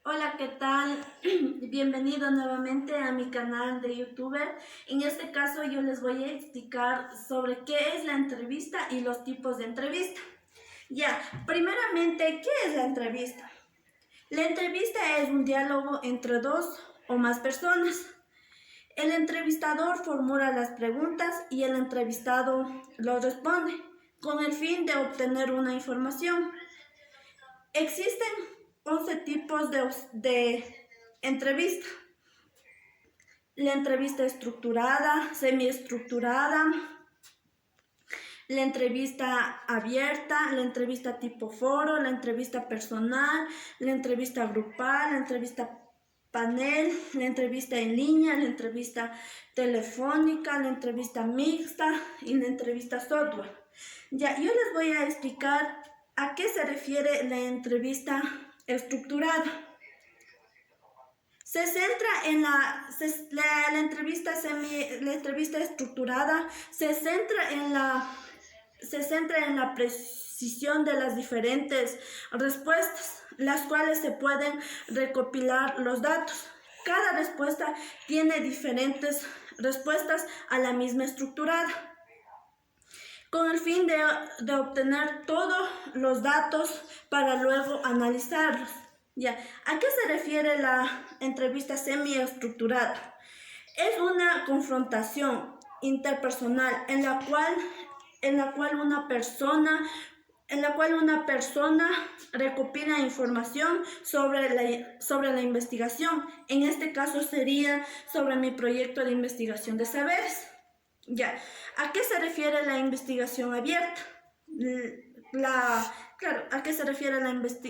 Hola, ¿qué tal? Bienvenido nuevamente a mi canal de YouTuber. En este caso yo les voy a explicar sobre qué es la entrevista y los tipos de entrevista. Ya, primeramente, ¿qué es la entrevista? La entrevista es un diálogo entre dos o más personas. El entrevistador formula las preguntas y el entrevistado los responde con el fin de obtener una información. Existen 11 tipos de entrevista. La entrevista estructurada, semiestructurada, la entrevista abierta, la entrevista tipo foro, la entrevista personal, la entrevista grupal, la entrevista panel, la entrevista en línea, la entrevista telefónica, la entrevista mixta y la entrevista software. Ya, yo les voy a explicar a qué se refiere la entrevista estructurada. Se centra en la entrevista estructurada, se centra en la precisión de las diferentes respuestas, las cuales se pueden recopilar los datos. Cada respuesta tiene diferentes respuestas a la misma estructurada, con el fin de obtener todos los datos para luego analizarlos. Ya, ¿a qué se refiere la entrevista semiestructurada? Es una confrontación interpersonal en la cual una persona recopila información sobre la investigación. En este caso sería sobre mi proyecto de investigación de saberes. Ya, ¿a qué se refiere la investigación abierta? ¿A qué se refiere la entrevista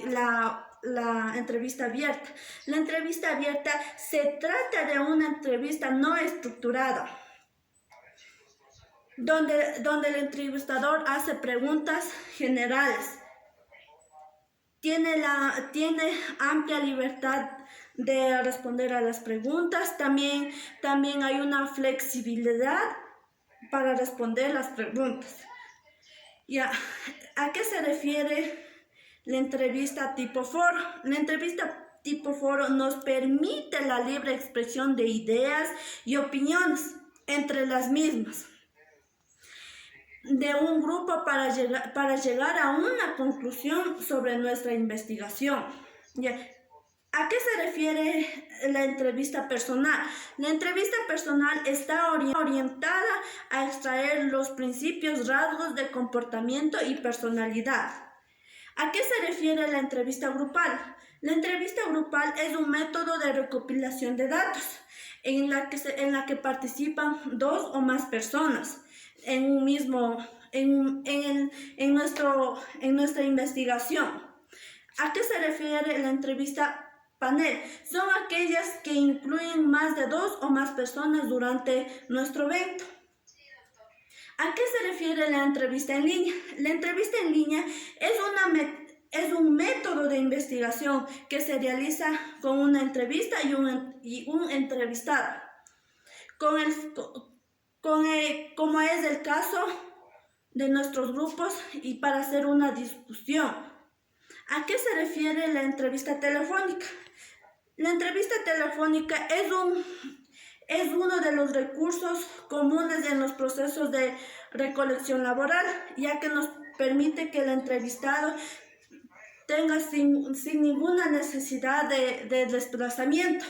abierta? La entrevista abierta se trata de una entrevista no estructurada, donde el entrevistador hace preguntas generales. Tiene amplia libertad de responder a las preguntas. También hay una flexibilidad para responder las preguntas. Ya, ¿a qué se refiere la entrevista tipo foro? La entrevista tipo foro nos permite la libre expresión de ideas y opiniones entre las mismas de un grupo para llegar a una conclusión sobre nuestra investigación. Ya. ¿A qué se refiere la entrevista personal? La entrevista personal está orientada a extraer los principios, rasgos de comportamiento y personalidad. ¿A qué se refiere la entrevista grupal? La entrevista grupal es un método de recopilación de datos en la que participan dos o más personas en nuestra investigación. ¿A qué se refiere la entrevista panel? Son aquellas que incluyen más de dos o más personas durante nuestro evento. ¿A qué se refiere la entrevista en línea? La entrevista en línea es un método de investigación que se realiza con una entrevista y un entrevistado, como es el caso de nuestros grupos y para hacer una discusión. ¿A qué se refiere la entrevista telefónica? La entrevista telefónica es uno de los recursos comunes en los procesos de recolección laboral, ya que nos permite que el entrevistado tenga sin ninguna necesidad de desplazamiento.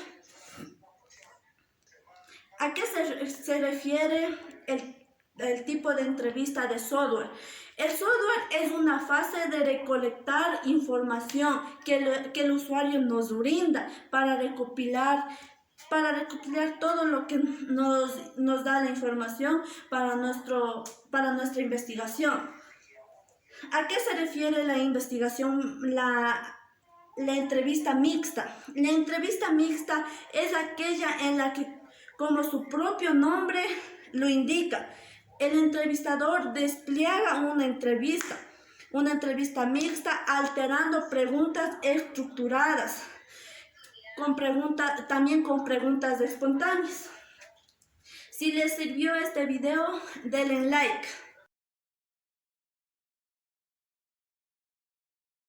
¿A qué se refiere el tipo de entrevista de software? El software es una fase de recolectar información que el usuario nos brinda para recopilar todo lo que nos da la información para nuestra investigación. ¿A qué se refiere la investigación, la entrevista mixta? La entrevista mixta es aquella en la que, como su propio nombre lo indica, el entrevistador despliega una entrevista mixta, alterando preguntas estructuradas, también con preguntas espontáneas. Si les sirvió este video, denle like.